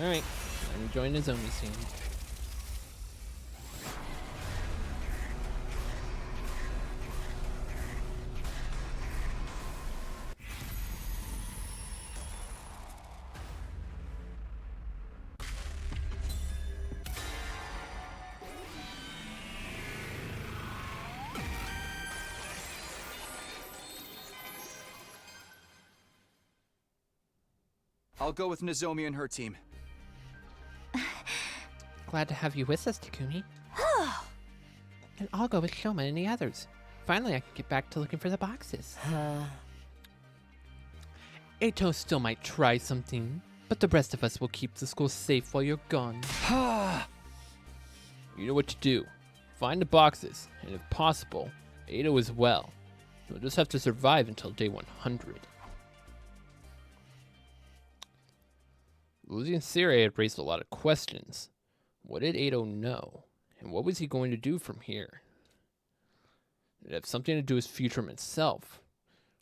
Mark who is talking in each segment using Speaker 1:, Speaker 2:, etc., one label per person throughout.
Speaker 1: Alright, I'm joining the zombie scene.
Speaker 2: I'll go with Nozomi and her team.
Speaker 1: Glad to have you with us, Takumi. And I'll go with Shoma and the others. Finally, I can get back to looking for the boxes. Eito still might try something, but the rest of us will keep the school safe while you're gone. You know what to do. Find the boxes, and if possible, Eito as well. You'll just have to survive until day 100. Losing Siri had raised a lot of questions. What did Eito know? And what was he going to do from here? Did it have something to do with Futurum itself?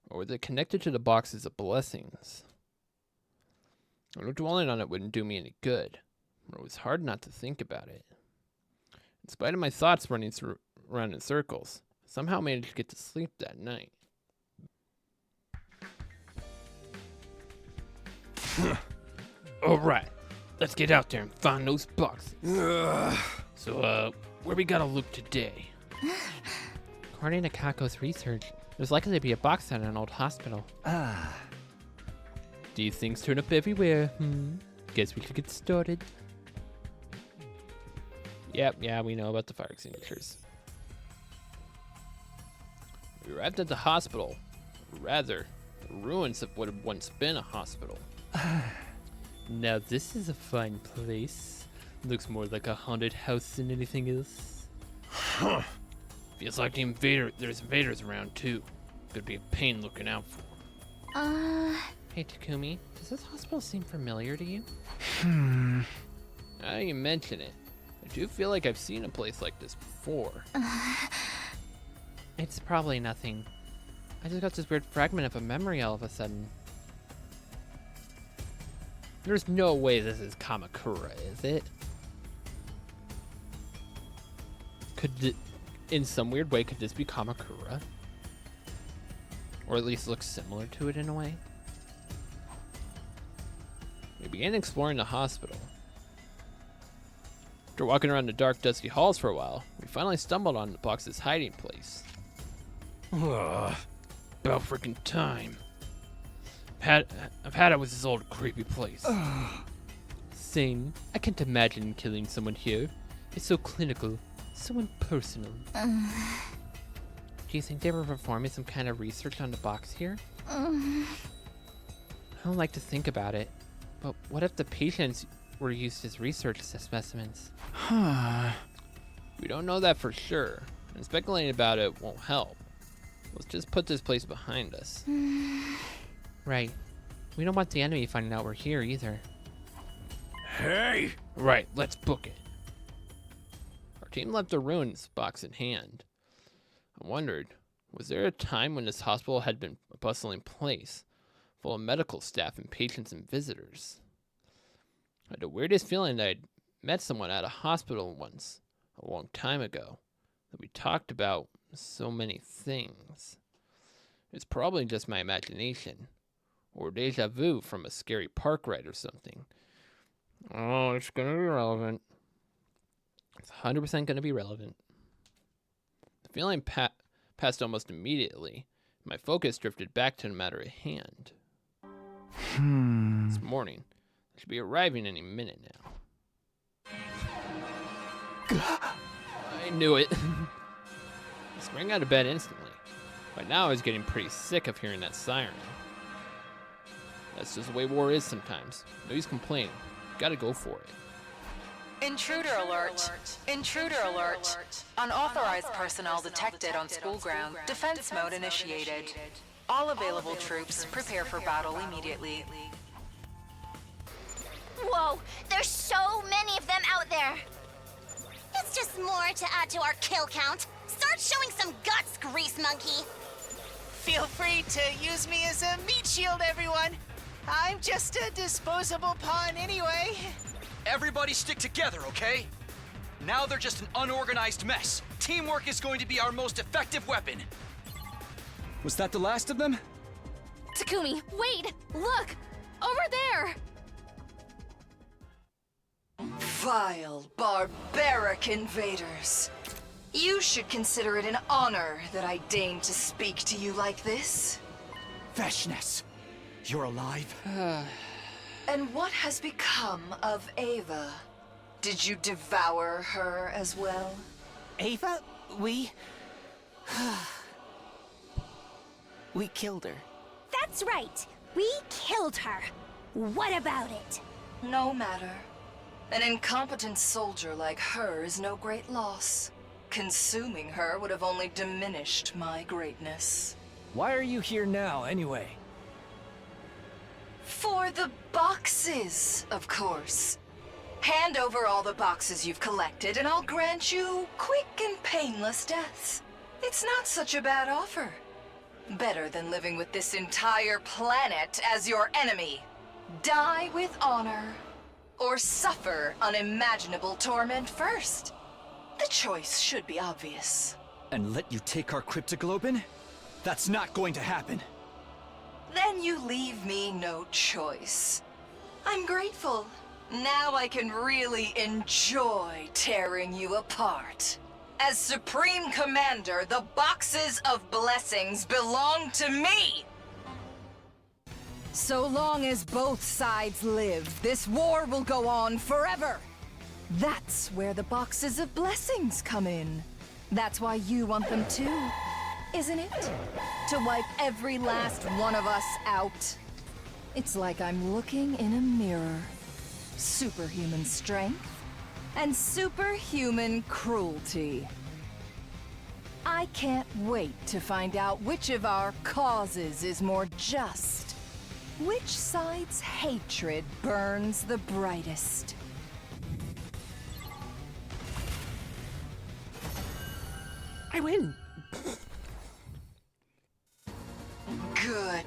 Speaker 1: Or was it connected to the boxes of blessings? I know dwelling on it wouldn't do me any good, but it was hard not to think about it. In spite of my thoughts running around in circles, I somehow managed to get to sleep that night. Alright, let's get out there and find those boxes. So, where we gotta look today? According to Kako's research, there's likely to be a box at an old hospital. These things turn up everywhere, Guess we should get started. Yep, yeah, we know about the fire extinguishers. We arrived at the hospital. Rather, the ruins of what had once been a hospital. Now this is a fine place. Looks more like a haunted house than anything else. Huh. Feels like there's invaders around too. Could be a pain looking out for. Hey Takumi, does this hospital seem familiar to you? Now you mention it, I do feel like I've seen a place like this before. It's probably nothing. I just got this weird fragment of a memory all of a sudden. There's no way this is Kamakura, is it? In some weird way, could this be Kamakura? Or at least look similar to it in a way? We began exploring the hospital. After walking around the dark, dusty halls for a while, we finally stumbled on the box's hiding place. About freaking time. I've had it with this old creepy place. Same. I can't imagine killing someone here. It's so clinical, so impersonal. Do you think they were performing some kind of research on the box here? I don't like to think about it, but what if the patients were used as research specimens? We don't know that for sure, and speculating about it won't help. Let's just put this place behind us. Right. We don't want the enemy finding out we're here either. Hey! Right, let's book it. Our team left the ruins box in hand. I wondered, was there a time when this hospital had been a bustling place, full of medical staff and patients and visitors? I had the weirdest feeling that I'd met someone at a hospital once, a long time ago, that we talked about so many things. It's probably just my imagination, or deja vu from a scary park ride or something. Oh, it's gonna be relevant. It's 100% gonna be relevant. The feeling passed almost immediately. My focus drifted back to the matter at hand. This morning, I should be arriving any minute now. I knew it. I sprang out of bed instantly. By now, I was getting pretty sick of hearing that siren. That's just the way war is sometimes. No use complaining. Gotta go for it.
Speaker 3: Intruder alert. Intruder alert. Unauthorized personnel detected on school ground. Defense mode initiated. All available troops prepare for battle immediately.
Speaker 4: Whoa, there's so many of them out there. It's just more to add to our kill count. Start showing some guts, grease monkey.
Speaker 5: Feel free to use me as a meat shield, everyone. I'm just a disposable pawn anyway.
Speaker 2: Everybody stick together, okay? Now they're just an unorganized mess. Teamwork is going to be our most effective weapon. Was that the last of them?
Speaker 4: Takumi, wait! Look! Over there!
Speaker 6: Vile, barbaric invaders. You should consider it an honor that I deign to speak to you like this.
Speaker 2: Veshness, you're alive?
Speaker 6: And what has become of Ava? Did you devour her as well?
Speaker 5: Ava? We killed her.
Speaker 4: That's right! We killed her! What about it?
Speaker 6: No matter. An incompetent soldier like her is no great loss. Consuming her would have only diminished my greatness.
Speaker 7: Why are you here now, anyway?
Speaker 6: For the boxes, of course. Hand over all the boxes you've collected, and I'll grant you quick and painless deaths. It's not such a bad offer. Better than living with this entire planet as your enemy. Die with honor, or suffer unimaginable torment first. The choice should be obvious.
Speaker 2: And let you take our cryptoglobin? That's not going to happen.
Speaker 6: Then you leave me no choice. I'm grateful. Now I can really enjoy tearing you apart. As Supreme Commander, the boxes of blessings belong to me! So long as both sides live, this war will go on forever. That's where the boxes of blessings come in. That's why you want them too, isn't it? To wipe every last one of us out. It's like I'm looking in a mirror. Superhuman strength and superhuman cruelty. I can't wait to find out which of our causes is more just. Which side's hatred burns the brightest?
Speaker 1: I win.
Speaker 6: Good.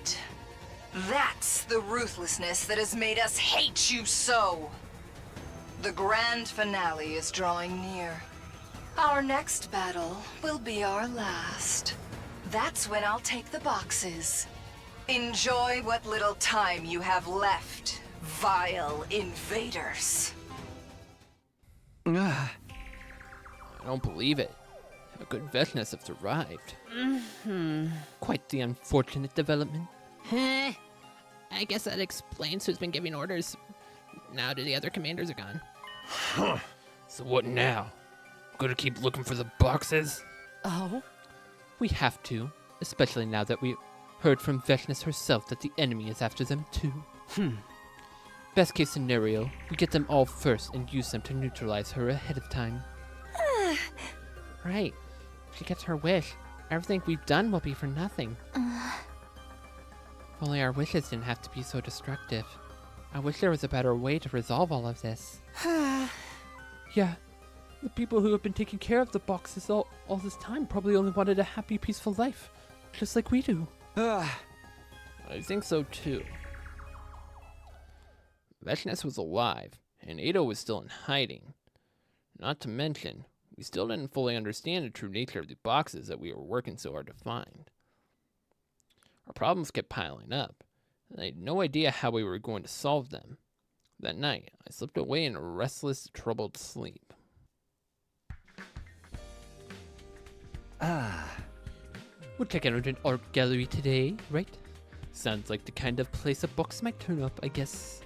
Speaker 6: That's the ruthlessness that has made us hate you so. The grand finale is drawing near. Our next battle will be our last. That's when I'll take the boxes. Enjoy what little time you have left, vile invaders.
Speaker 1: I don't believe it. How could Veshness have survived? Quite the unfortunate development. I guess that explains who's been giving orders now that the other commanders are gone. Huh. So what now? Gonna keep looking for the boxes?
Speaker 5: Oh?
Speaker 1: We have to, especially now that we heard from Veshness herself that the enemy is after them too. Best case scenario, we get them all first and use them to neutralize her ahead of time. Right. If she gets her wish, everything we've done will be for nothing. If only our wishes didn't have to be so destructive. I wish there was a better way to resolve all of this. Yeah, the people who have been taking care of the boxes all this time probably only wanted a happy, peaceful life, just like we do. I think so too. Veshness was alive, and Ado was still in hiding. Not to mention, we still didn't fully understand the true nature of the boxes that we were working so hard to find. Our problems kept piling up, and I had no idea how we were going to solve them. That night, I slipped away in a restless, troubled sleep. We'll check out an art gallery today, right? Sounds like the kind of place a box might turn up, I guess.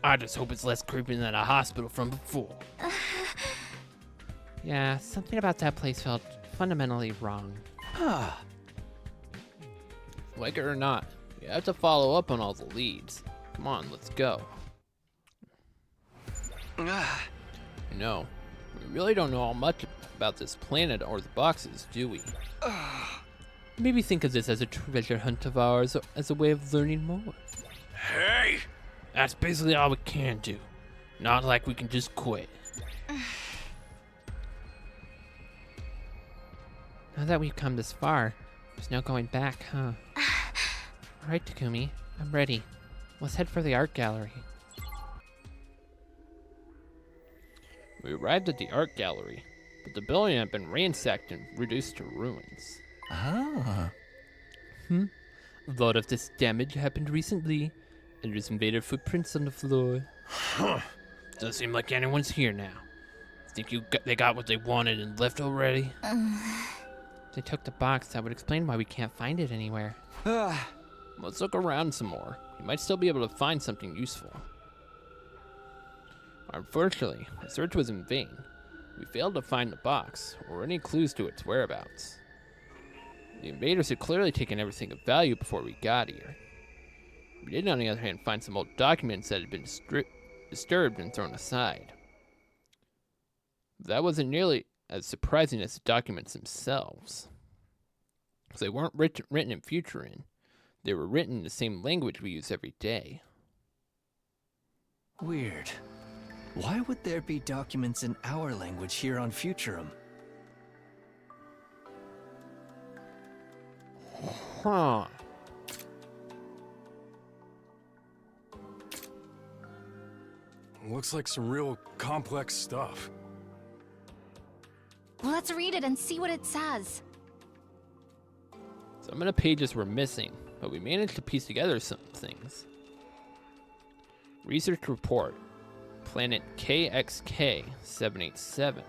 Speaker 1: I just hope it's less creepy than a hospital from before. Yeah, something about that place felt fundamentally wrong. Like it or not, we have to follow up on all the leads. Come on, let's go. No, we really don't know all much about this planet or the boxes, do we? Maybe think of this as a treasure hunt of ours, as a way of learning more. Hey! That's basically all we can do. Not like we can just quit. Now that we've come this far, there's no going back, huh? Alright, Takumi. I'm ready. Let's head for the art gallery. We arrived at the art gallery, but the building had been ransacked and reduced to ruins.
Speaker 5: Ah.
Speaker 1: A lot of this damage happened recently, and there's invaded footprints on the floor. Doesn't seem like anyone's here now. Think they got what they wanted and left already? They took the box. That would explain why we can't find it anywhere. Let's look around some more. You might still be able to find something useful. Unfortunately, our search was in vain. We failed to find the box, or any clues to its whereabouts. The invaders had clearly taken everything of value before we got here. We did, on the other hand, find some old documents that had been disturbed and thrown aside. That wasn't nearly as surprising as the documents themselves. Because they weren't written in Futurin. They were written in the same language we use every day.
Speaker 7: Weird. Why would there be documents in our language here on Futurum?
Speaker 1: Huh.
Speaker 8: Looks like some real complex stuff.
Speaker 4: Let's read it and see what it says.
Speaker 1: Some of the pages were missing, but we managed to piece together some things. Research report. Planet KXK 787.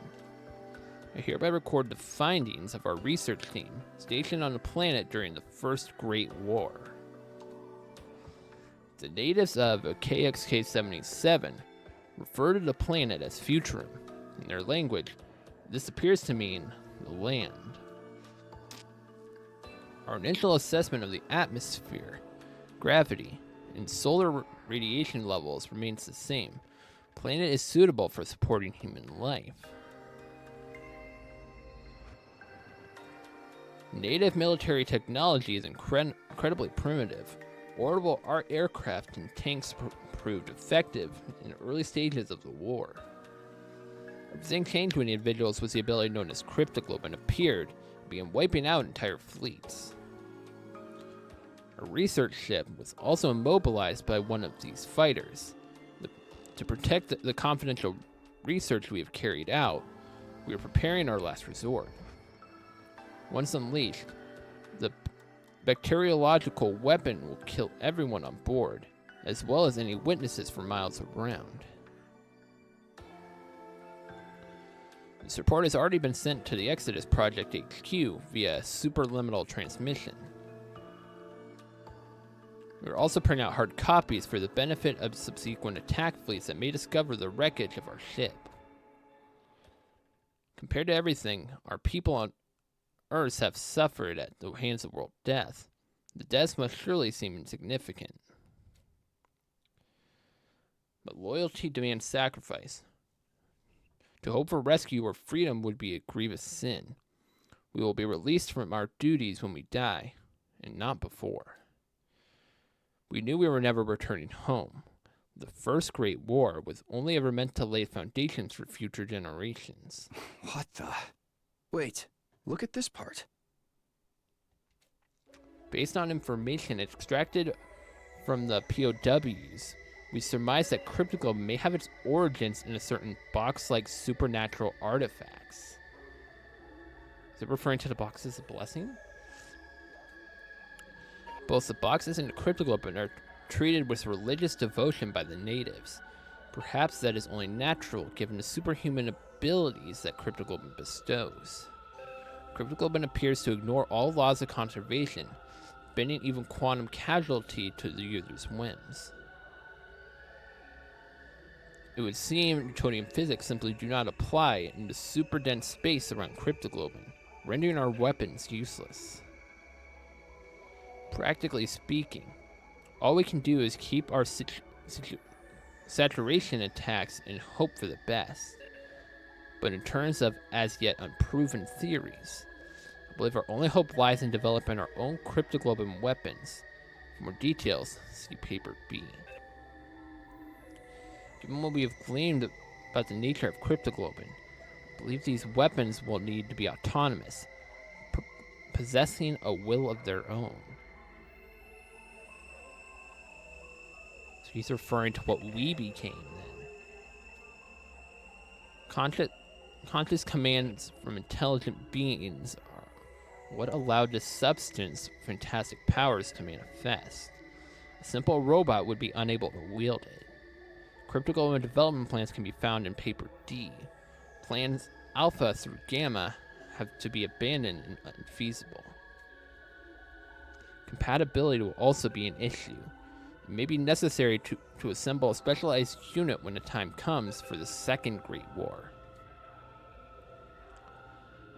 Speaker 1: I hereby record the findings of our research team stationed on the planet during the First Great War. The natives of KXK 787 refer to the planet as Futurum. In their language, this appears to mean the land. Our initial assessment of the atmosphere, gravity, and solar radiation levels remains the same. The planet is suitable for supporting human life. Native military technology is incredibly primitive. Orbital aircraft and tanks proved effective in the early stages of the war. Everything changed when the individuals with the ability known as cryptoglobin appeared and began wiping out entire fleets. A research ship was also immobilized by one of these fighters. To protect the confidential research we have carried out, we are preparing our last resort. Once unleashed, the bacteriological weapon will kill everyone on board, as well as any witnesses for miles around. This report has already been sent to the Exodus Project HQ via superliminal transmission. We are also printing out hard copies for the benefit of subsequent attack fleets that may discover the wreckage of our ship. Compared to everything our people on Earth have suffered at the hands of World Death, the deaths must surely seem insignificant. But loyalty demands sacrifice. To hope for rescue or freedom would be a grievous sin. We will be released from our duties when we die, and not before. We knew we were never returning home. The First Great War was only ever meant to lay foundations for future generations.
Speaker 7: What the? Wait, look at this part.
Speaker 1: Based on information extracted from the POWs, we surmise that Cryptoglobin may have its origins in a certain box-like supernatural artifacts. Is it referring to the boxes of blessing? Both the boxes and the Cryptoglobin are treated with religious devotion by the natives. Perhaps that is only natural given the superhuman abilities that Cryptoglobin bestows. Cryptoglobin appears to ignore all laws of conservation, bending even quantum casualty to the user's whims. It would seem Newtonian physics simply do not apply in the super dense space around Cryptoglobin, rendering our weapons useless. Practically speaking, all we can do is keep our saturation attacks and hope for the best. But in terms of as yet unproven theories, I believe our only hope lies in developing our own Cryptoglobin weapons. For more details, see Paper B. Given what we have gleaned about the nature of Cryptoglobin, I believe these weapons will need to be autonomous, possessing a will of their own. So he's referring to what we became then. Conscious commands from intelligent beings are what allowed this substance fantastic powers to manifest. A simple robot would be unable to wield it. Cryptoglobe development plans can be found in Paper D. Plans Alpha through Gamma have to be abandoned and unfeasible. Compatibility will also be an issue. It may be necessary to assemble a specialized unit when the time comes for the Second Great War.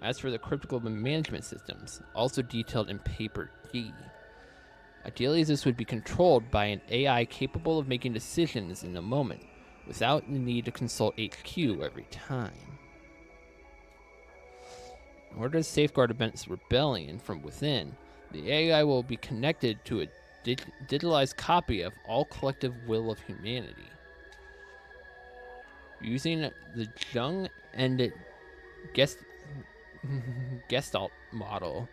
Speaker 1: As for the cryptoglobe management systems, also detailed in Paper D, ideally this would be controlled by an AI capable of making decisions in a moment, without the need to consult HQ every time. In order to safeguard against rebellion from within, the AI will be connected to a digitalized copy of all collective will of humanity. Using the Jung and Gestalt model,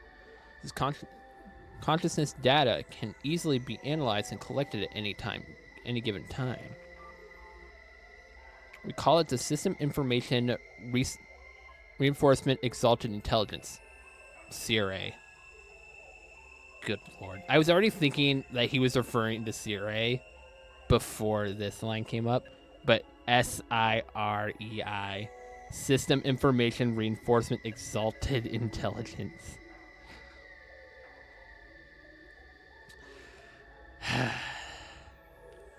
Speaker 1: this consciousness data can easily be analyzed and collected at any given time. We call it the System Information Reinforcement Exalted Intelligence, CRA. Good lord. I was already thinking that he was referring to CRA before this line came up, but SIREI, System Information Reinforcement Exalted Intelligence.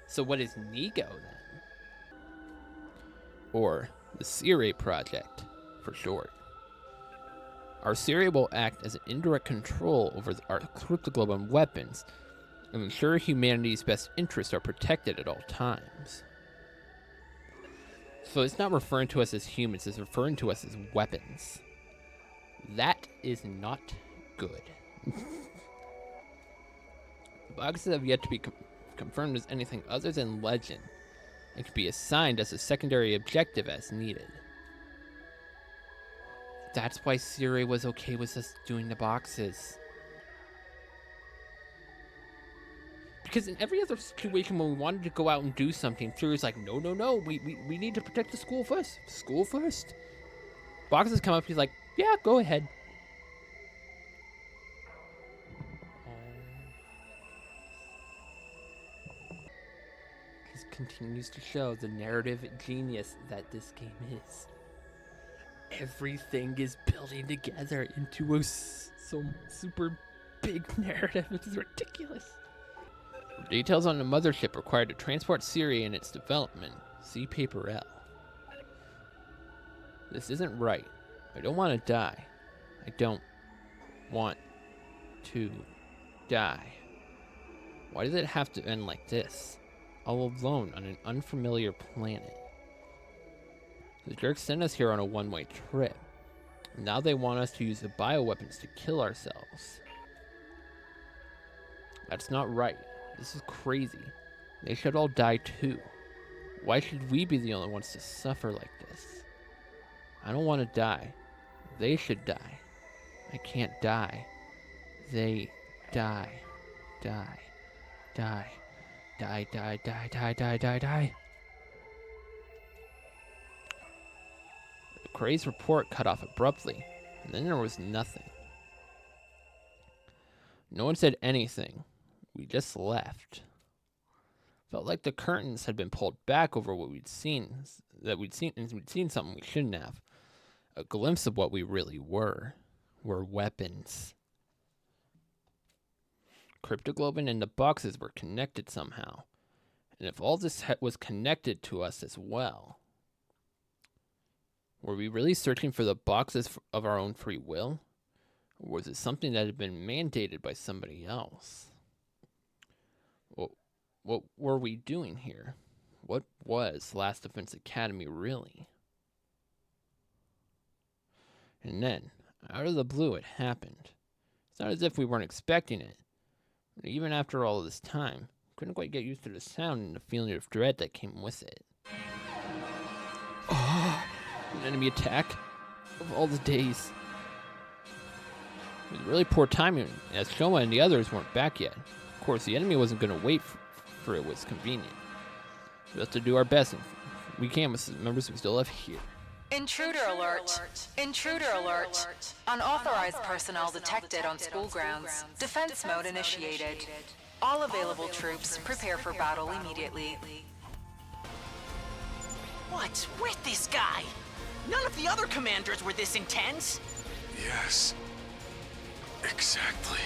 Speaker 1: So what is NEGO then? Or the CRA Project, for short. Our CRA will act as an indirect control over our cryptoglobe and weapons, and ensure humanity's best interests are protected at all times. So it's not referring to us as humans, it's referring to us as weapons. That is not good. The boxes have yet to be confirmed as anything other than legend, and can be assigned as a secondary objective as needed. That's why Siri was okay with us doing the boxes. Because in every other situation when we wanted to go out and do something, Siri's like, no, we need to protect the school first. School first? Boxes come up, he's like, yeah, go ahead. This continues to show the narrative genius that this game is. Everything is building together into a super big narrative. It's ridiculous. For details on the mothership required to transport Siri and its development, see Paper L. This isn't right. I don't want to die. I don't want to die. Why does it have to end like this? All alone on an unfamiliar planet. The jerks sent us here on a one-way trip. Now they want us to use the bioweapons to kill ourselves. That's not right. This is crazy. They should all die too. Why should we be the only ones to suffer like this? I don't want to die. They should die. I can't die. They die. Die. Die. Die, die, die, die, die, die, die. Gray's report cut off abruptly, and then there was nothing. No one said anything. We just left. Felt like the curtains had been pulled back over what we'd seen something we shouldn't have. A glimpse of what we really were weapons. Cryptoglobin and the boxes were connected somehow. And if all this was connected to us as well, were we really searching for the boxes of our own free will? Or was it something that had been mandated by somebody else? What were we doing here? What was Last Defense Academy really? And then, out of the blue, it happened. It's not as if we weren't expecting it. But even after all this time, couldn't quite get used to the sound and the feeling of dread that came with it. Oh, an enemy attack of all the days. It was really poor timing, as Shoma and the others weren't back yet. Of course, the enemy wasn't going to wait for it was convenient. We have to do our best. We can with the members we still have here.
Speaker 3: Intruder alert! Intruder alert! Unauthorized personnel detected on school grounds. Defense mode initiated. All available troops prepare for battle immediately.
Speaker 5: What's with this guy? None of the other commanders were this intense.
Speaker 8: Yes. Exactly.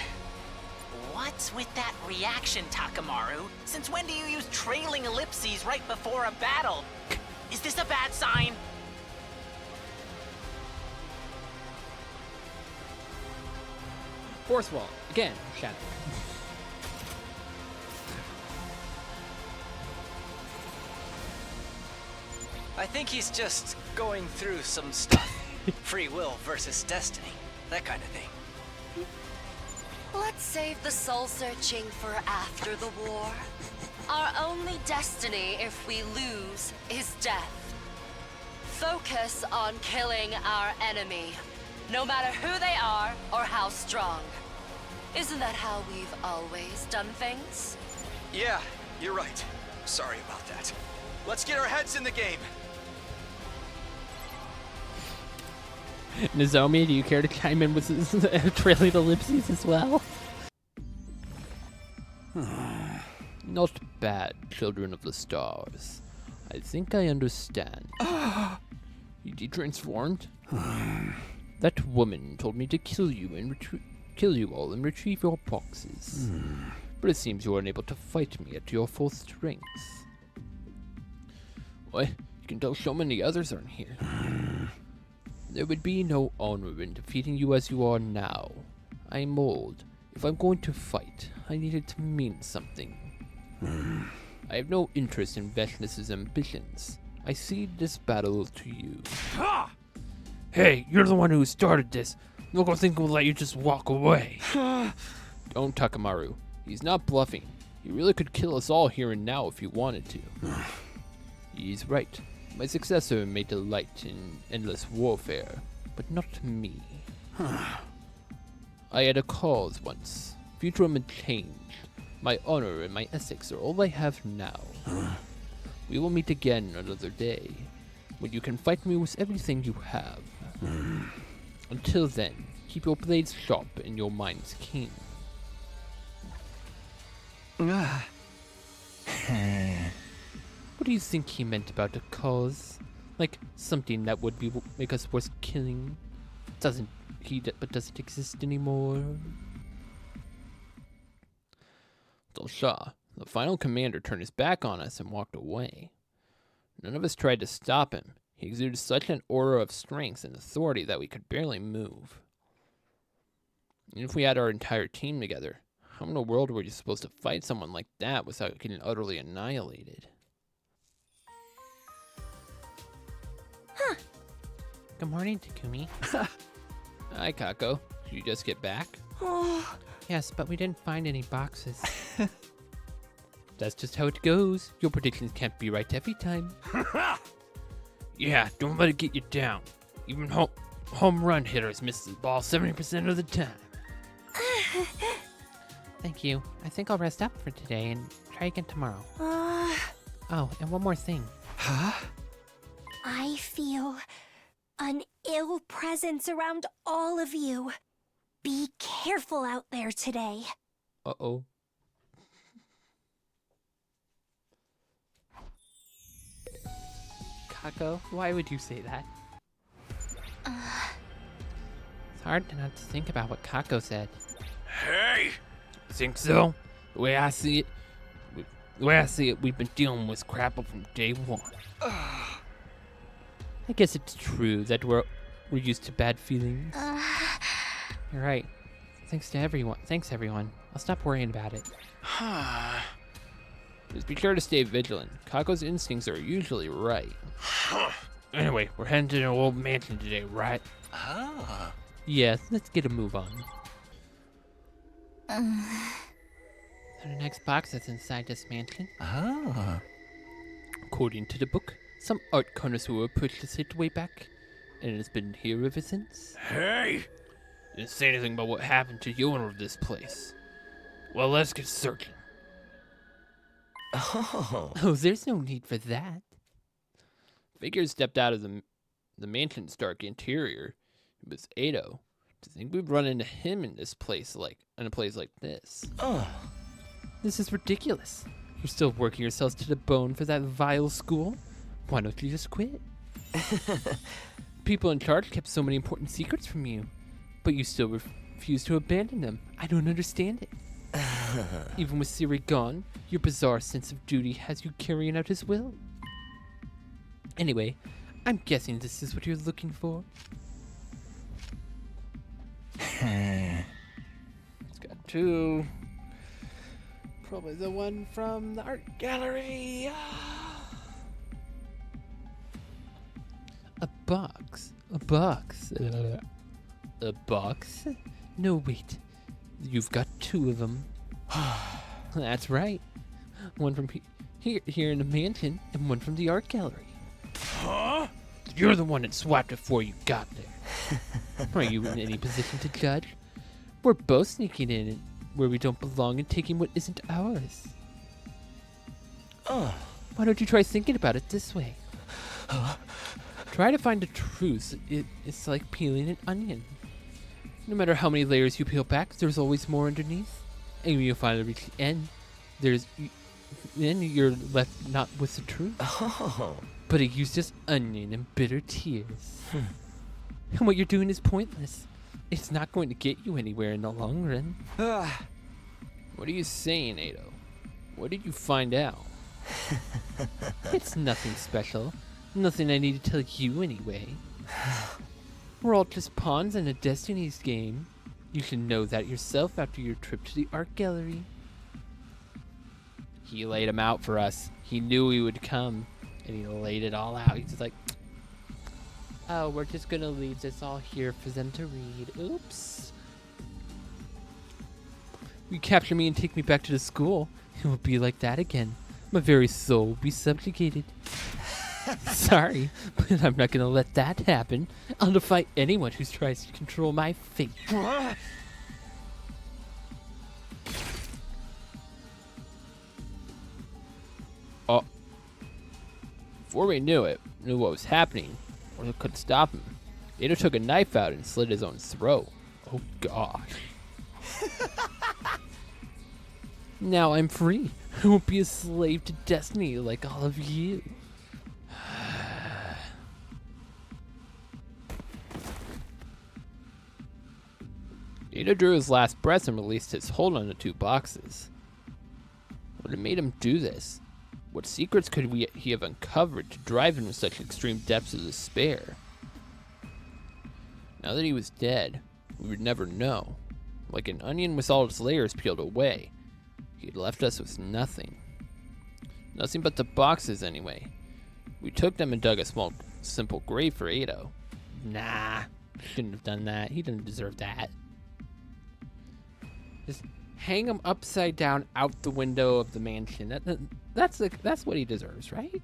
Speaker 5: What's with that reaction, Takamaru? Since when do you use trailing ellipses right before a battle? Is this a bad sign?
Speaker 1: Fourth wall. Again, Shadow.
Speaker 5: I think he's just going through some stuff. Free will versus destiny. That kind of thing.
Speaker 9: Let's save the soul searching for after the war. Our only destiny, if we lose, is death. Focus on killing our enemy, no matter who they are or how strong. Isn't that how we've always done things?
Speaker 2: Yeah, you're right. Sorry about that. Let's get our heads in the game.
Speaker 1: Nozomi, do you care to chime in with trailing ellipses as well? Not bad, children of the stars. I think I understand. You de-transformed? That woman told me to kill you and kill you all and retrieve your boxes. But it seems you are unable to fight me at your full strength. What? You can tell so many others aren't here. There would be no honor in defeating you as you are now. I'm old. If I'm going to fight, I need it to mean something. I have no interest in Veshness's ambitions. I cede this battle to you. Hey, you're the one who started this. No one think we'll let you just walk away. Don't, Takamaru. He's not bluffing. He really could kill us all here and now if he wanted to. He's right. My successor may delight in endless warfare, but not me. I had a cause once. Futurum had changed. My honor and my ethics are all I have now. We will meet again another day, when you can fight me with everything you have. Until then, keep your blades sharp and your minds keen. What do you think he meant about a cause? Like something that would make us worth killing? But doesn't exist anymore? Dolsha, the final commander, turned his back on us and walked away. None of us tried to stop him. He exuded such an aura of strength and authority that we could barely move. Even if we had our entire team together, how in the world were you supposed to fight someone like that without getting utterly annihilated?
Speaker 4: Huh.
Speaker 1: Good morning, Takumi. Hi, Kako. Did you just get back?
Speaker 4: Oh.
Speaker 1: Yes, but we didn't find any boxes. That's just how it goes. Your predictions can't be right every time. Yeah, don't let it get you down. Even home run hitters miss the ball 70% of the time. Thank you. I think I'll rest up for today and try again tomorrow. Oh, and one more thing.
Speaker 7: Huh?
Speaker 4: I feel an ill presence around all of you. Be careful out there today.
Speaker 1: Uh-oh. Kako, why would you say that? It's hard not to think about what Kako said.
Speaker 8: Hey!
Speaker 1: I think so. The way I see it, we've been dealing with Crapple from day one. I guess it's true that we're used to bad feelings. You're right. Thanks, everyone. I'll stop worrying about it. Just be sure to stay vigilant. Kako's instincts are usually right. Anyway, we're heading to an old mansion today, right? Yes, let's get a move on. So the next box that's inside this mansion. According to the book, some art connoisseur purchased it way back, and it has been here ever since.
Speaker 8: Hey!
Speaker 1: Didn't say anything about what happened to the owner of this place. Well, let's get searching. Oh, there's no need for that. Figure stepped out of the mansion's dark interior. It was Ado. To think we'd run into him in a place like this. This is ridiculous. You're still working yourselves to the bone for that vile school? Why don't you just quit? People in charge kept so many important secrets from you, but you still refuse to abandon them. I don't understand it. Even with Siri gone, your bizarre sense of duty has you carrying out his will. Anyway, I'm guessing this is what you're looking for. It's got two. Probably the one from the art gallery. A box. A box. A box? No, wait. You've got two of them. That's right. One from here in the mansion, and one from the art gallery. Huh? You're the one that swapped it before you got there. Are you in any position to judge? We're both sneaking in where we don't belong and taking what isn't ours. Why don't you try thinking about it this way? Try to find the truth. It's like peeling an onion. No matter how many layers you peel back, there's always more underneath. And when you finally reach the end, then you're left not with the truth, but a useless onion and bitter tears. And what you're doing is pointless. It's not going to get you anywhere in the long run. What are you saying, Ado? What did you find out? It's nothing special. Nothing I need to tell you anyway. We're all just pawns in a Destiny's game. You should know that yourself after your trip to the art gallery. He laid him out for us. He knew he would come, and he laid it all out. He's just like, oh, we're just gonna leave this all here for them to read. Oops. You capture me and take me back to the school, it will be like that again. My very soul will be subjugated. Sorry, but I'm not gonna let that happen. I'll defy anyone who tries to control my fate. Oh. Before we knew what was happening, or couldn't stop him, Ado took a knife out and slit his own throat. Oh gosh. Now I'm free. I won't be a slave to destiny like all of you. Ado drew his last breath and released his hold on the two boxes. What had made him do this? What secrets could he have uncovered to drive him to such extreme depths of despair? Now that he was dead, we would never know. Like an onion with all its layers peeled away, he had left us with nothing. Nothing but the boxes anyway. We took them and dug a small, simple grave for Ado. Nah, shouldn't have done that. He didn't deserve that. Just hang him upside down out the window of the mansion. That's what he deserves, right?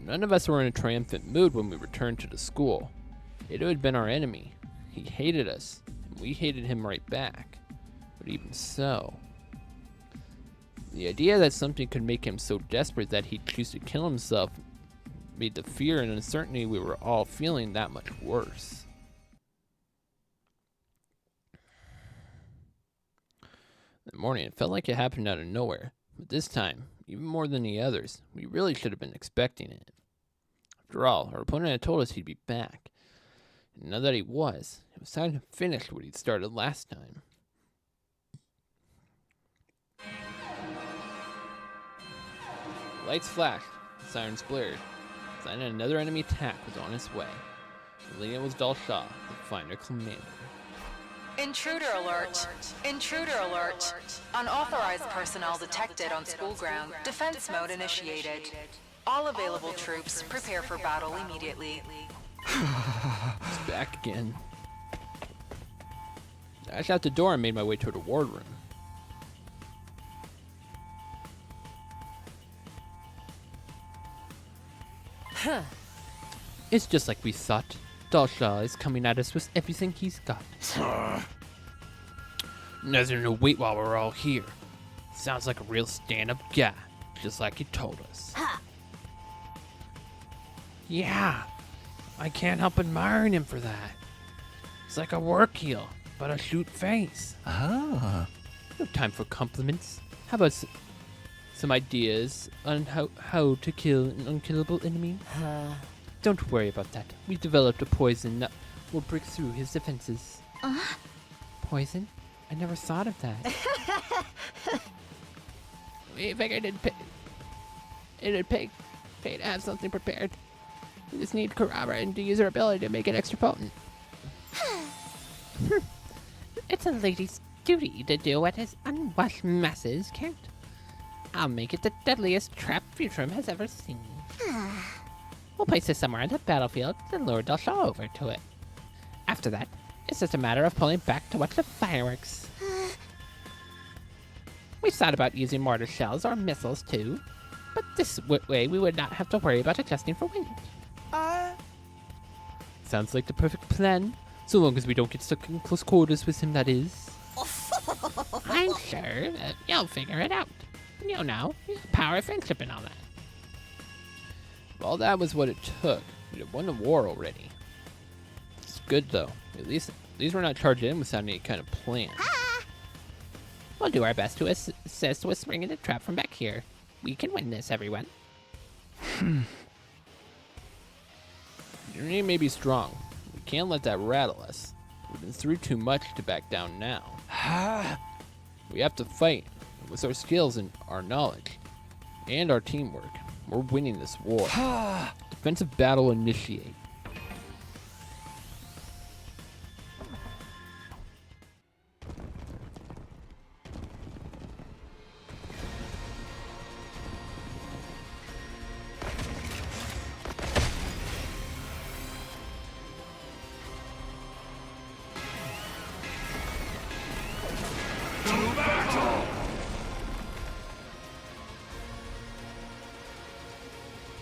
Speaker 1: None of us were in a triumphant mood when we returned to the school. Ado had been our enemy. He hated us, and we hated him right back. But even so, the idea that something could make him so desperate that he'd choose to kill himself made the fear and uncertainty we were all feeling that much worse. That morning, it felt like it happened out of nowhere, but this time, even more than the others, we really should have been expecting it. After all, our opponent had told us he'd be back, and now that he was, it was time to finish what he'd started last time. Lights flashed, sirens blared, sign that another enemy attack was on its way. Leading it was Dalshaw, the Finder Commander.
Speaker 3: Intruder alert! Intruder alert! Unauthorized personnel detected on school ground. Defense mode initiated. All available troops prepare for battle immediately.
Speaker 1: It's back again. I shut the door and made my way toward the ward room. It's just like we thought. Dalshaw is coming at us with everything he's got. Nothing to wait while we're all here. Sounds like a real stand-up guy, just like you told us.
Speaker 4: Huh.
Speaker 1: Yeah, I can't help admiring him for that. It's like a work heel, but a shoot face.
Speaker 7: Ah.
Speaker 1: No time for compliments. How about some ideas on how to kill an unkillable enemy? Don't worry about that. We developed a poison that will break through his defenses. Poison? I never thought of that. We figured it'd pay to have something prepared. We just need corroborating to use our ability to make it extra potent. It's a lady's duty to do what his unwashed masses can't. I'll make it the deadliest trap Futrum has ever seen. We'll place it somewhere on the battlefield, then lure TheLordShiro over to it. After that, it's just a matter of pulling back to watch the fireworks. We've thought about using mortar shells or missiles too, but this way we would not have to worry about adjusting for wind. Sounds like the perfect plan, so long as we don't get stuck in close quarters with him, that is. I'm sure that you'll figure it out. You know, power of friendship and all that. Well, that was what it took. We'd won the war already. It's good though. At least we're not charged in without any kind of plan. We'll do our best to assist with springing the trap from back here. We can win this, everyone. Your name may be strong. We can't let that rattle us. We've been through too much to back down now. We have to fight. With our skills and our knowledge, and our teamwork, we're winning this war. Defensive battle initiate.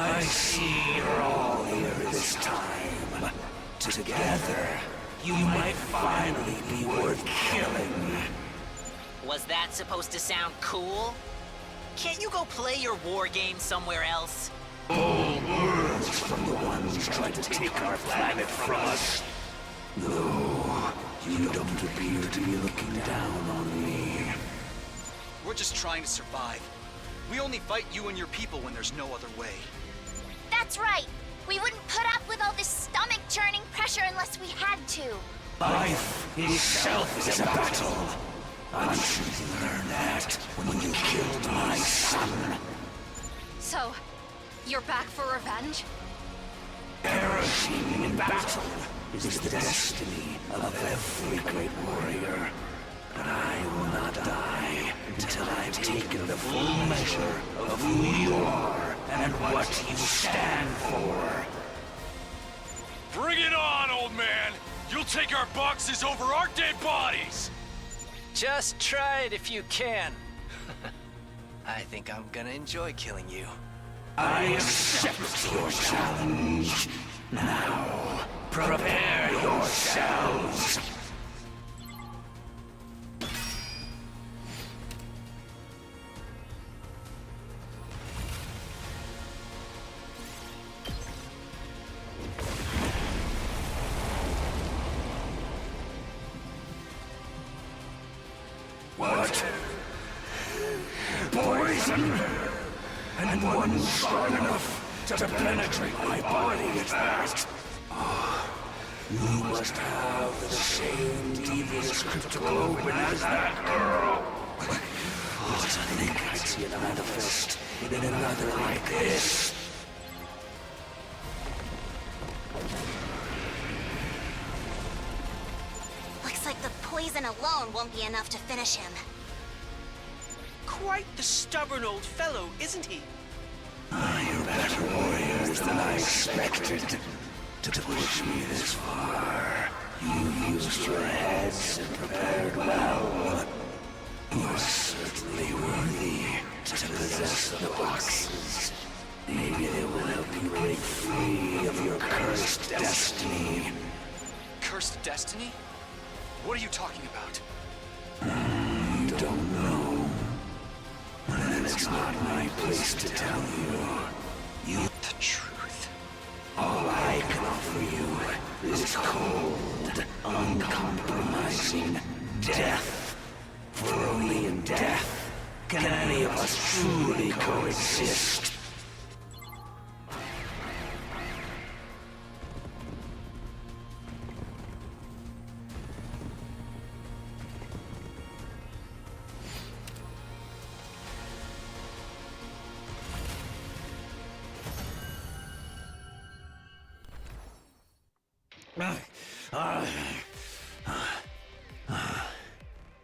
Speaker 8: I see you're all here this time. Together, you might finally be worth killing.
Speaker 5: Was that supposed to sound cool? Can't you go play your war game somewhere else?
Speaker 8: All words from the ones who tried to take our planet from us. No, you don't appear to be looking down on me.
Speaker 2: We're just trying to survive. We only fight you and your people when there's no other way.
Speaker 10: That's right. We wouldn't put up with all this stomach-churning pressure unless we had to.
Speaker 8: Life itself is a battle. I'm sure you learned that when you killed my son.
Speaker 10: So, you're back for revenge?
Speaker 8: Perishing in battle is the destiny of every great warrior. But I will not die until I've taken the full measure of who you are and what you stand for.
Speaker 11: Bring it on, old man! You'll take our boxes over our dead bodies!
Speaker 7: Just try it if you can. I think I'm gonna enjoy killing you.
Speaker 8: I accept your challenge. Now, prepare yourselves. What? Poison? And one strong enough to penetrate my body at that? Oh, you must have the same devious cryptical open as that girl. Oh, to think I'd see it manifest in another like this.
Speaker 10: Looks like the poison alone won't be enough to finish him.
Speaker 12: Quite the stubborn old fellow, isn't he?
Speaker 8: You're better warriors than I expected. To push me this far, you used your heads and prepared well. You're certainly worthy to possess the boxes. Maybe they will help you break free of your cursed destiny.
Speaker 2: Cursed destiny? What are you talking about?
Speaker 8: don't know. Then it's not my place to tell you. The truth. All I can offer you is cold, uncompromising death. For only in death can any of us truly coexist.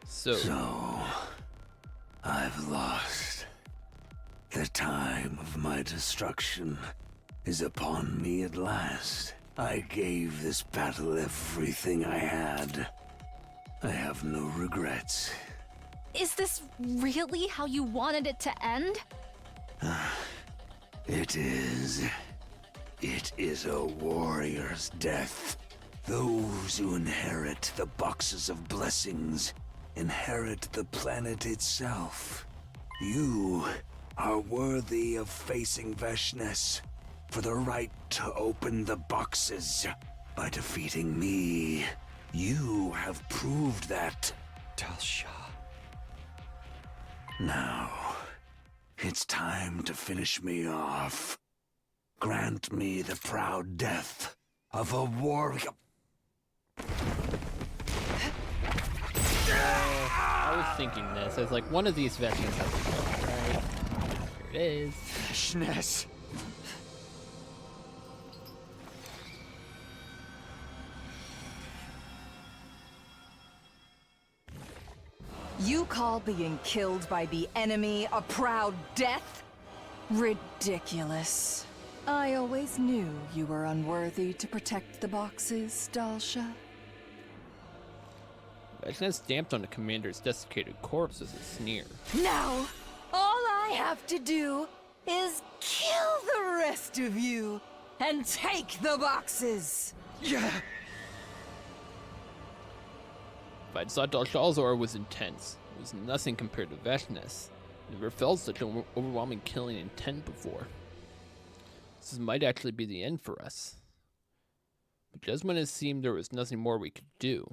Speaker 8: So, I've lost. The time of my destruction is upon me at last. I gave this battle everything I had. I have no regrets.
Speaker 4: Is this really how you wanted it to end?
Speaker 8: It is. It is a warrior's death. Those who inherit the boxes of blessings inherit the planet itself. You are worthy of facing Veshness for the right to open the boxes. By defeating me, you have proved that.
Speaker 2: Dalsha.
Speaker 8: Now, it's time to finish me off. Grant me the proud death of a warrior.
Speaker 1: I was thinking this. I was like, one of these veterans has to go, right? Here it is.
Speaker 2: Veshness.
Speaker 6: You call being killed by the enemy a proud death? Ridiculous. I always knew you were unworthy to protect the boxes, Dalsha.
Speaker 1: Vecna stamped on the commander's desiccated corpse as a sneer.
Speaker 6: Now, all I have to do is kill the rest of you and take the boxes.
Speaker 2: Yeah.
Speaker 1: Fight saw Dalshal's aura was intense. It was nothing compared to Vecna's. Never felt such an overwhelming killing intent before. This might actually be the end for us. But just when it seemed there was nothing more we could do,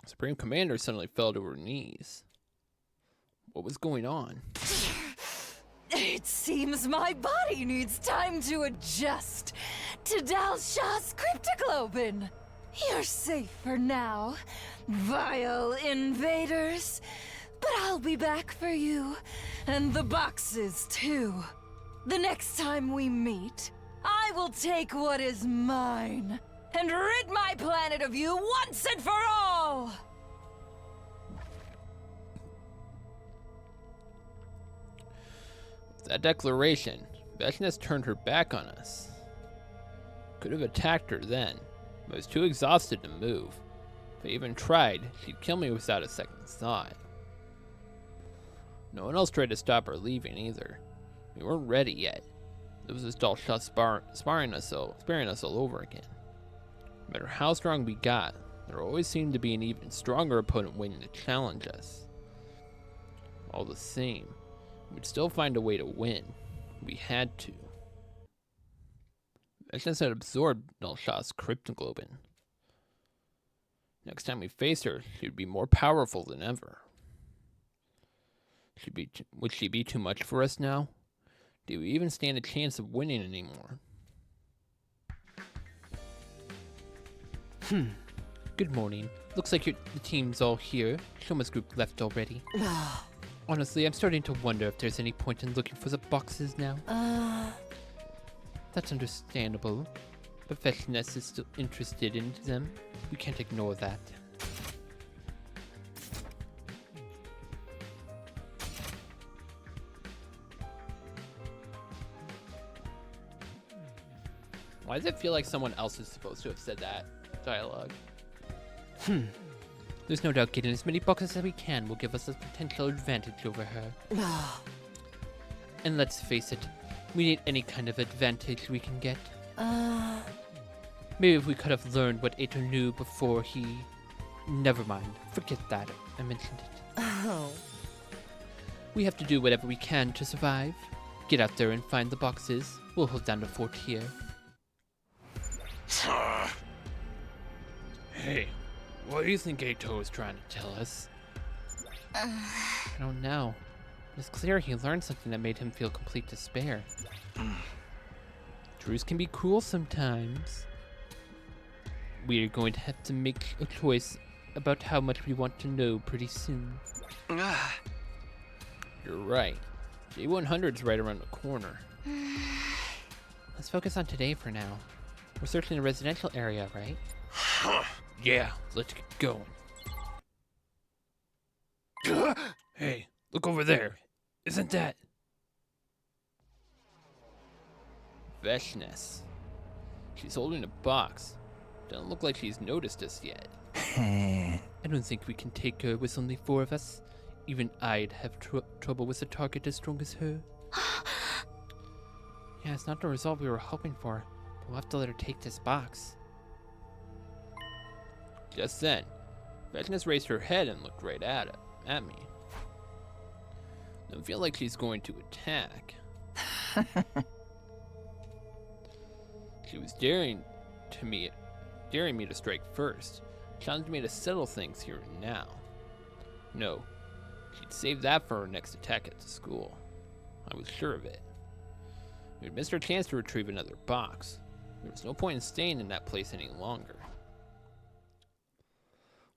Speaker 1: Supreme Commander suddenly fell to her knees. What was going on?
Speaker 6: It seems my body needs time to adjust to Dalsha's cryptoglobin. You're safe for now, vile invaders. But I'll be back for you, and the boxes too. The next time we meet, I will take what is mine and rid my planet of you once and for all!
Speaker 1: With that declaration, Vecna turned her back on us. Could have attacked her then, but I was too exhausted to move. If I even tried, she'd kill me without a second thought. No one else tried to stop her leaving either. We weren't ready yet. It was just Dalsha sparing us all over again. No matter how strong we got, there always seemed to be an even stronger opponent waiting to challenge us. All the same, we'd still find a way to win. We had to. Vecna had absorbed Dalsha's cryptoglobin. Next time we faced her, she would be more powerful than ever. Would she be too much for us now? Do we even stand a chance of winning anymore? Good morning. Looks like the team's all here. Shoma's group left already. Honestly, I'm starting to wonder if there's any point in looking for the boxes now. That's understandable. But Veshness is still interested in them. We can't ignore that. Why does it feel like someone else is supposed to have said that dialogue? There's no doubt getting as many boxes as we can will give us a potential advantage over her. And let's face it, we need any kind of advantage we can get. Maybe if we could have learned what Ato knew before he Never mind. Forget that. I mentioned it.
Speaker 6: Oh.
Speaker 1: We have to do whatever we can to survive. Get out there and find the boxes. We'll hold down the fort here. Hey, what do you think Ato is trying to tell us? I don't know. It's clear he learned something that made him feel complete despair. Truths can be cruel sometimes. We are going to have to make a choice about how much we want to know pretty soon. You're right. J100's right around the corner. Let's focus on today for now. We're searching a residential area, right? Yeah, let's get going. Hey, look over there. Isn't that... Veshness. She's holding a box. Doesn't look like she's noticed us yet. I don't think we can take her with only 4 of us. Even I'd have trouble with a target as strong as her. Yeah, it's not the result we were hoping for. But we'll have to let her take this box. Just then, Veshness raised her head and looked right at me. Don't feel like she's going to attack. She was daring me to strike first. Challenged me to settle things here and now. No, she'd save that for her next attack at the school. I was sure of it. We'd missed our chance to retrieve another box. There was no point in staying in that place any longer.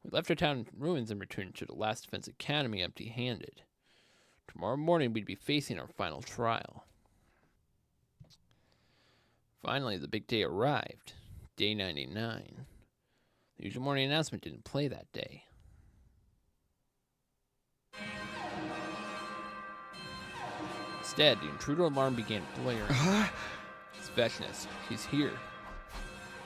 Speaker 1: We left our town in ruins and returned to the Last Defense Academy empty-handed. Tomorrow morning we'd be facing our final trial. Finally, the big day arrived. Day 99. The usual morning announcement didn't play that day. Instead, the intruder alarm began blaring. It's Veshness. She's here.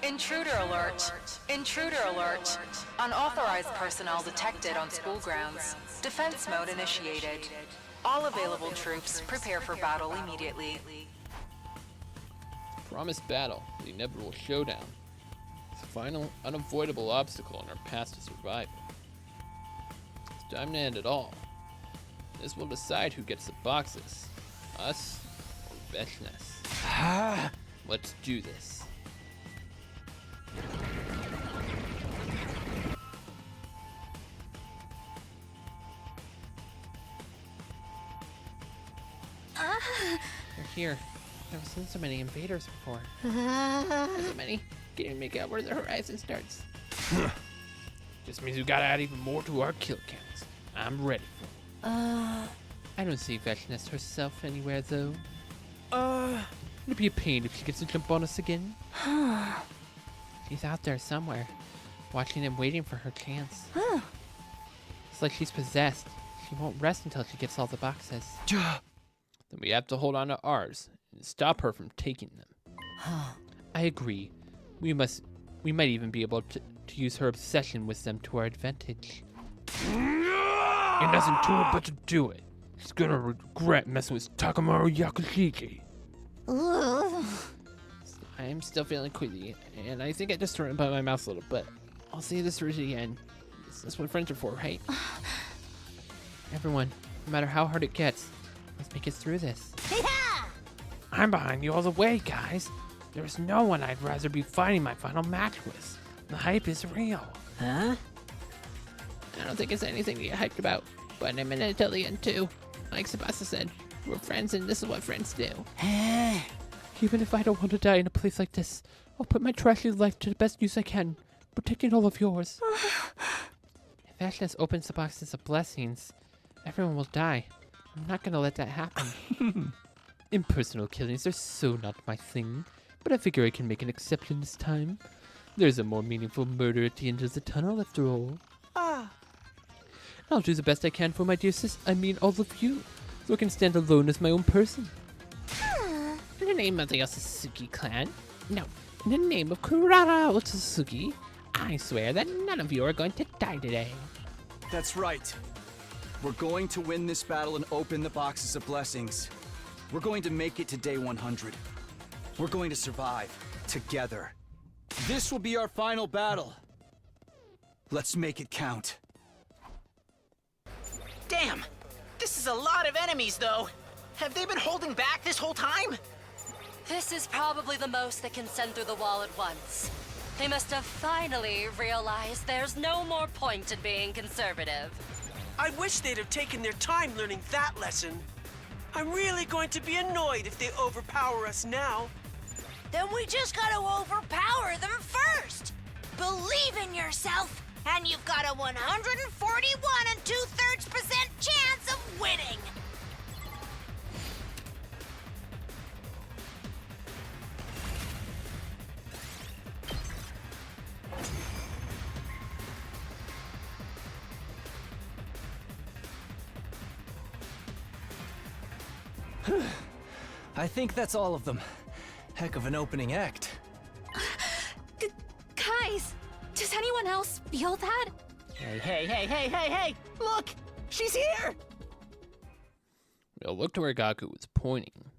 Speaker 3: Intruder alert! Intruder alert! Unauthorized personnel detected on school grounds. Defense mode initiated. All available troops prepare for battle immediately.
Speaker 1: Promised battle, the inevitable showdown. It's the final, unavoidable obstacle in our path to survival. It's time to end it all. This will decide who gets the boxes. Us or Veshness. Let's do this. They're here. I've never seen so many invaders before. So many. Can't even make out where the horizon starts. Just means we gotta add even more to our kill counts. I'm ready for it. I don't see Veshness herself anywhere though. It'd be a pain if she gets to jump on us again. She's out there somewhere, watching and waiting for her chance. It's like she's possessed. She won't rest until she gets all the boxes. Then we have to hold on to ours and stop her from taking them. I agree. We might even be able to use her obsession with them to our advantage. It doesn't do it but to do it. She's gonna regret messing with Takamaru Yakushiki. I'm still feeling queasy, and I think I just threw it by my mouth a little, but I'll say this to the end. That's what friends are for, right? Everyone, no matter how hard it gets, let's make it through this. I'm behind you all the way, guys. There's no one I'd rather be fighting my final match with. The hype is real.
Speaker 5: Huh?
Speaker 1: I don't think it's anything to get hyped about, but I'm in it until the end too. Like Sabasa said, we're friends and this is what friends do. Even if I don't want to die in a place like this, I'll put my trashy life to the best use I can, protecting all of yours. If Veshness opens the boxes of blessings, everyone will die. I'm not gonna let that happen. Impersonal killings are so not my thing, but I figure I can make an exception this time. There's a more meaningful murder at the end of the tunnel after all. I'll do the best I can for my dear all of you, so I can stand alone as my own person. In the name of the Otsutsuki clan, no, in the name of Kurara Otsutsuki, I swear that none of you are going to die today.
Speaker 2: That's right. We're going to win this battle and open the boxes of blessings. We're going to make it to day 100. We're going to survive together. This will be our final battle. Let's make it count.
Speaker 5: Damn! This is a lot of enemies, though. Have they been holding back this whole time?
Speaker 9: This is probably the most they can send through the wall at once. They must have finally realized there's no more point in being conservative.
Speaker 12: I wish they'd have taken their time learning that lesson. I'm really going to be annoyed if they overpower us now.
Speaker 10: Then we just gotta overpower them first! Believe in yourself, and you've got a 141 2/3% chance of winning!
Speaker 7: I think that's all of them. Heck of an opening act.
Speaker 4: Guys, does anyone else feel that?
Speaker 5: Hey! Look! She's here!
Speaker 1: We all looked to where Gaku was pointing.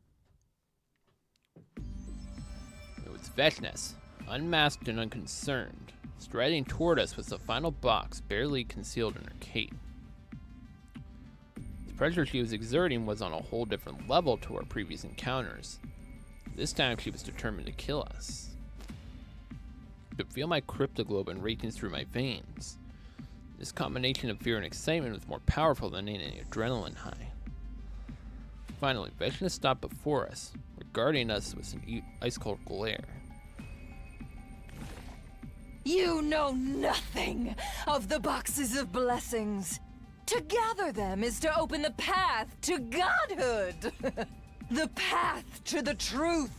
Speaker 1: It was Vechness, unmasked and unconcerned, striding toward us with the final box barely concealed in her cape. The pressure she was exerting was on a whole different level to our previous encounters. This time she was determined to kill us. I could feel my cryptoglobin racing through my veins. This combination of fear and excitement was more powerful than any adrenaline high. Finally, Vechness stopped before us, regarding us with an ice-cold glare.
Speaker 6: You know nothing of the boxes of blessings. To gather them is to open the path to godhood. The path to the truth.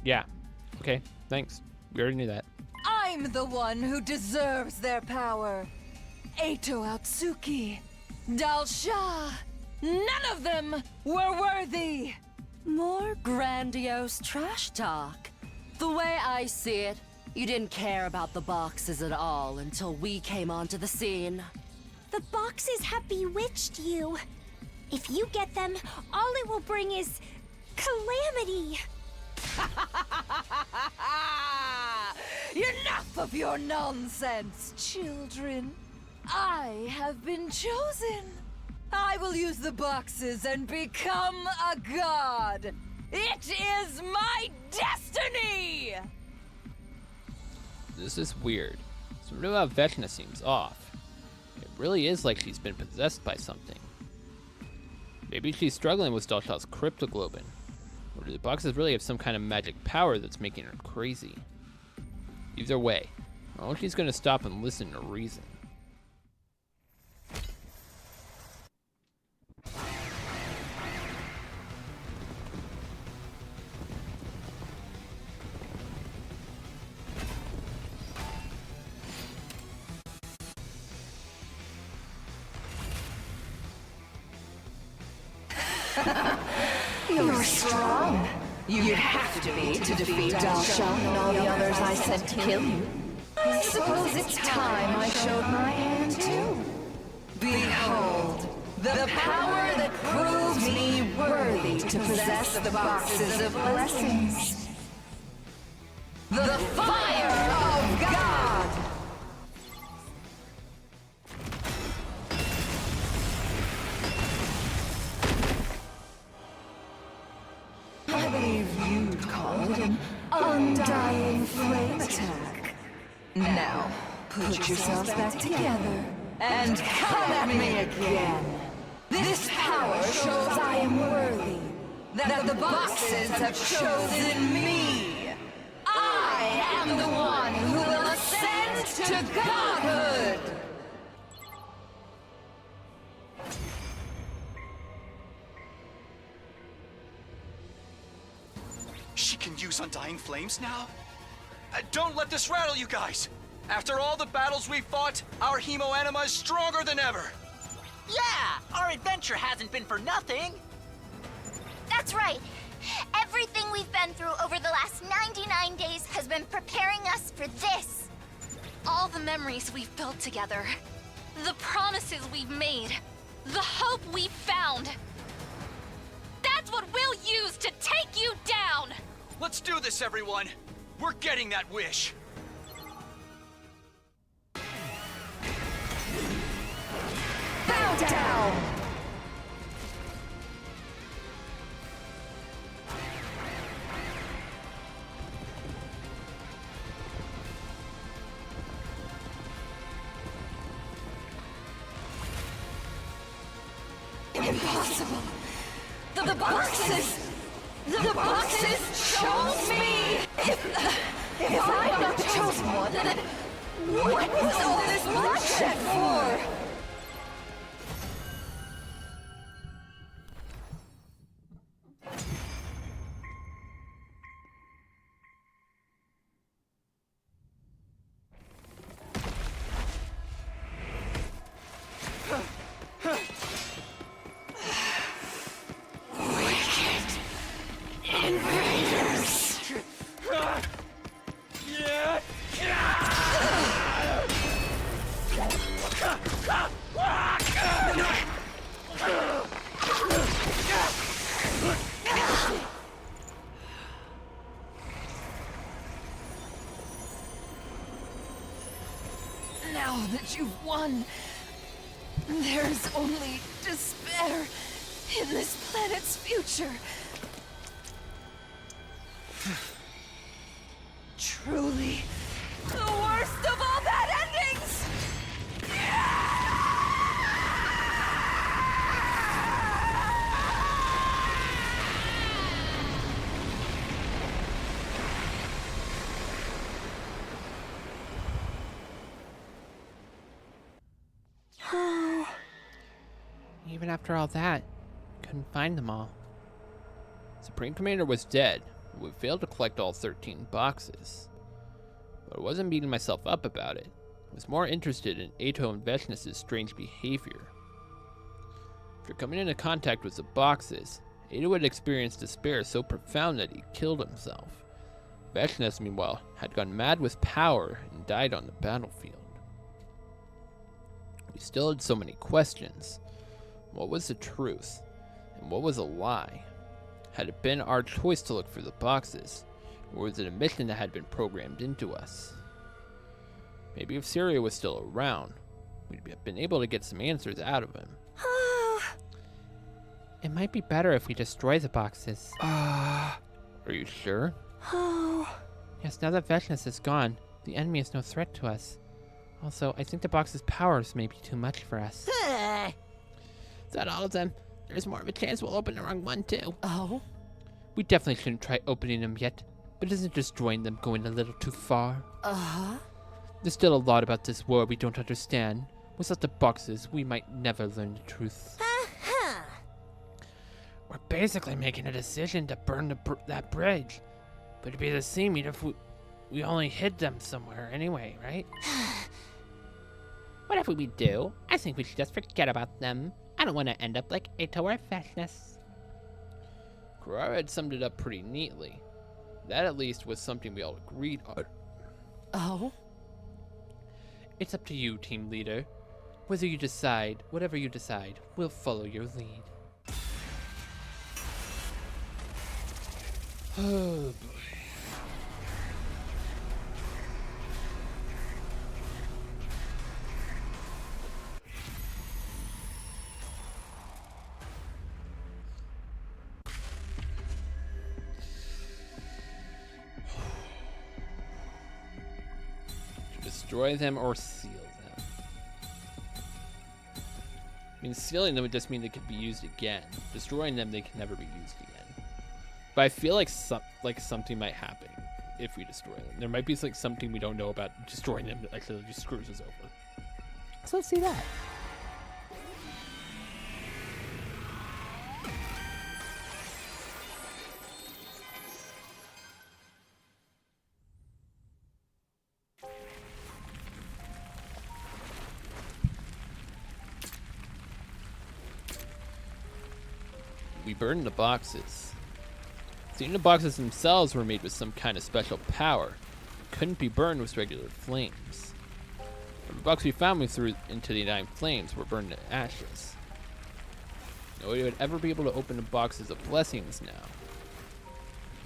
Speaker 1: Yeah. Okay, thanks. We already knew that.
Speaker 6: I'm the one who deserves their power. Eito Atsuki, Dalsha, none of them were worthy.
Speaker 9: More grandiose trash talk. The way I see it, you didn't care about the boxes at all until we came onto the scene.
Speaker 4: The boxes have bewitched you. If you get them, all it will bring is calamity.
Speaker 6: Enough of your nonsense, children. I have been chosen. I will use the boxes and become a god. It is my destiny!
Speaker 1: This is weird. Something about Vecna seems off. It really is like she's been possessed by something. Maybe she's struggling with Dalsha's cryptoglobin. Or do the boxes really have some kind of magic power that's making her crazy? Either way, I don't think she's gonna stop and listen to reason.
Speaker 6: You're strong. You'd have to be to defeat Dalsha and all the others I said kill you. I suppose it's time I showed my hand too. Behold, the power that proves me worthy to possess the boxes of blessings. The fire of God! I believe you'd call it an undying flame attack. Now, put yourselves back together and come at me again. This power shows I am worthy, that the boxes have chosen me. I am the one who will ascend to godhood.
Speaker 2: She can use Undying Flames now? Don't let this rattle you guys! After all the battles we've fought, our Hemo Anima is stronger than ever!
Speaker 5: Yeah! Our adventure hasn't been for nothing!
Speaker 10: That's right! Everything we've been through over the last 99 days has been preparing us for this!
Speaker 3: All the memories we've built together, the promises we've made, the hope we've found. That's what we'll use to take you down!
Speaker 2: Let's do this, everyone! We're getting that wish!
Speaker 6: down! Impossible! The boxes! The boxes chose me! If I'd not chosen one, then what was all this bloodshed for? Now that you've won, there's only despair in this planet's future. Truly, the worst of all bad endings!
Speaker 1: Even after all that, couldn't find them all. Supreme Commander was dead. We failed to collect all 13 boxes. But I wasn't beating myself up about it. I was more interested in Ato and Vechnus' strange behavior. After coming into contact with the boxes, Ato had experienced despair so profound that he killed himself. Vechnus, meanwhile, had gone mad with power and died on the battlefield. We still had so many questions. What was the truth? And what was a lie? Had it been our choice to look for the boxes? Or was it a mission that had been programmed into us? Maybe if Syria was still around, we'd have been able to get some answers out of him. It might be better if we destroy the boxes. Are you sure? Yes, now that Vechnus is gone, the enemy is no threat to us. Also, I think the box's powers may be too much for us. Is that all of them? There's more of a chance we'll open the wrong one, too.
Speaker 6: Oh?
Speaker 1: We definitely shouldn't try opening them yet, but isn't destroying them going a little too far?
Speaker 6: Uh-huh.
Speaker 1: There's still a lot about this war we don't understand. Without the boxes, we might never learn the truth. We're basically making a decision to burn that bridge. But it'd be the same if we only hid them somewhere anyway, right? Whatever we do, I think we should just forget about them. I don't want to end up like Ato or Vechnus. Kurara had summed it up pretty neatly. That at least was something we all agreed on.
Speaker 6: Oh?
Speaker 1: It's up to you, team leader. Whatever you decide, we'll follow your lead. Oh boy. Destroy them or seal them. I mean, sealing them would just mean they could be used again. Destroying them, they can never be used again. But I feel like something might happen if we destroy them. There might be like something we don't know about destroying them that actually just screws us over. So let's see that. We burned the boxes. The boxes themselves were made with some kind of special power. Couldn't be burned with regular flames. The box we found we threw into the 9 flames were burned to ashes. Nobody would ever be able to open the boxes of blessings now.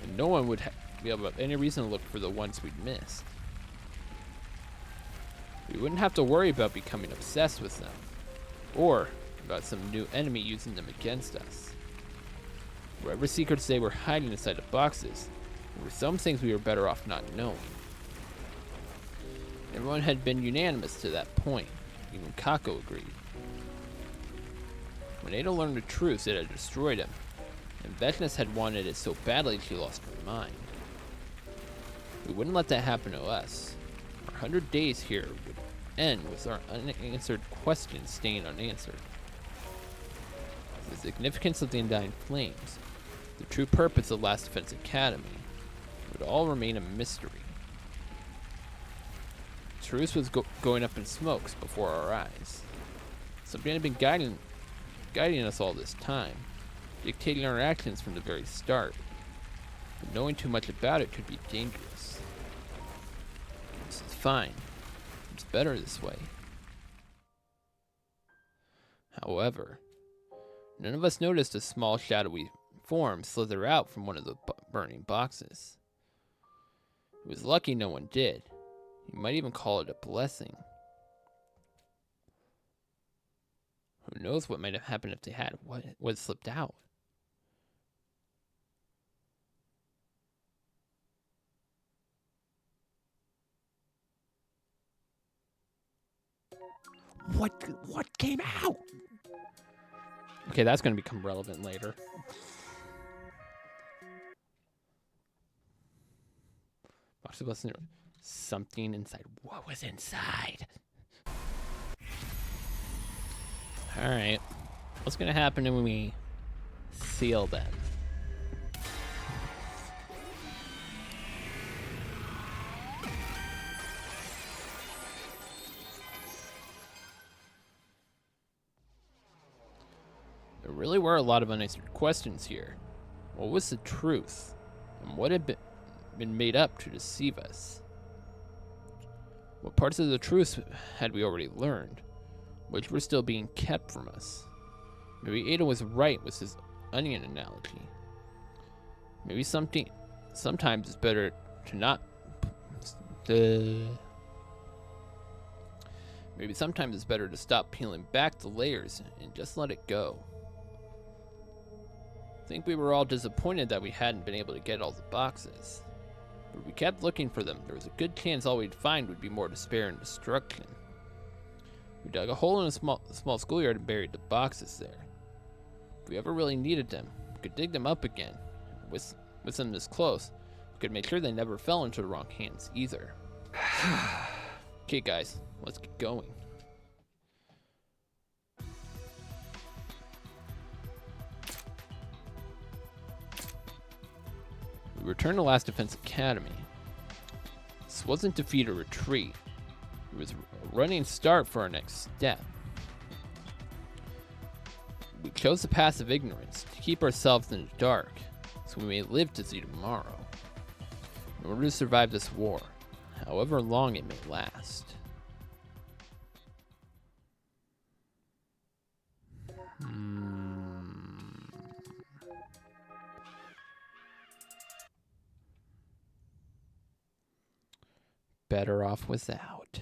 Speaker 1: And no one would be able to have any reason to look for the ones we'd missed. We wouldn't have to worry about becoming obsessed with them. Or about some new enemy using them against us. Whatever secrets they were hiding inside the boxes, there were some things we were better off not knowing. Everyone had been unanimous to that point. Even Kako agreed. When Ada learned the truth, it had destroyed him, and Vecnus had wanted it so badly she lost her mind. We wouldn't let that happen to us. Our 100 days here would end with our unanswered questions staying unanswered. The significance of the Undying Flames, the true purpose of Last Defense Academy, would all remain a mystery. Truth was going up in smokes before our eyes. Something had been guiding us all this time, dictating our actions from the very start. But knowing too much about it could be dangerous. This is fine. It's better this way. However, none of us noticed a small shadowy form slither out from one of the burning boxes. It was lucky no one did. You might even call it a blessing. Who knows what might have happened if they had what slipped out?
Speaker 13: What came out?
Speaker 1: Okay, that's going to become relevant later. Box of blessing. Something inside. What was inside? Alright. What's going to happen when we seal them? There really were a lot of unanswered questions here. What was the truth? And what had been made up to deceive us? What parts of the truth had we already learned, which were still being kept from us? Maybe Ada was right with his onion analogy. Maybe sometimes it's better to not... Maybe sometimes it's better to stop peeling back the layers and just let it go. I think we were all disappointed that we hadn't been able to get all the boxes. But if we kept looking for them, there was a good chance all we'd find would be more despair and destruction. We dug a hole in a small schoolyard and buried the boxes there. If we ever really needed them, we could dig them up again. With them this close, we could make sure they never fell into the wrong hands either. Okay guys, let's get going. We returned to Last Defense Academy. This wasn't defeat or retreat. It was a running start for our next step. We chose the path of ignorance to keep ourselves in the dark, so we may live to see tomorrow. In order to survive this war, however long it may last. Better off without.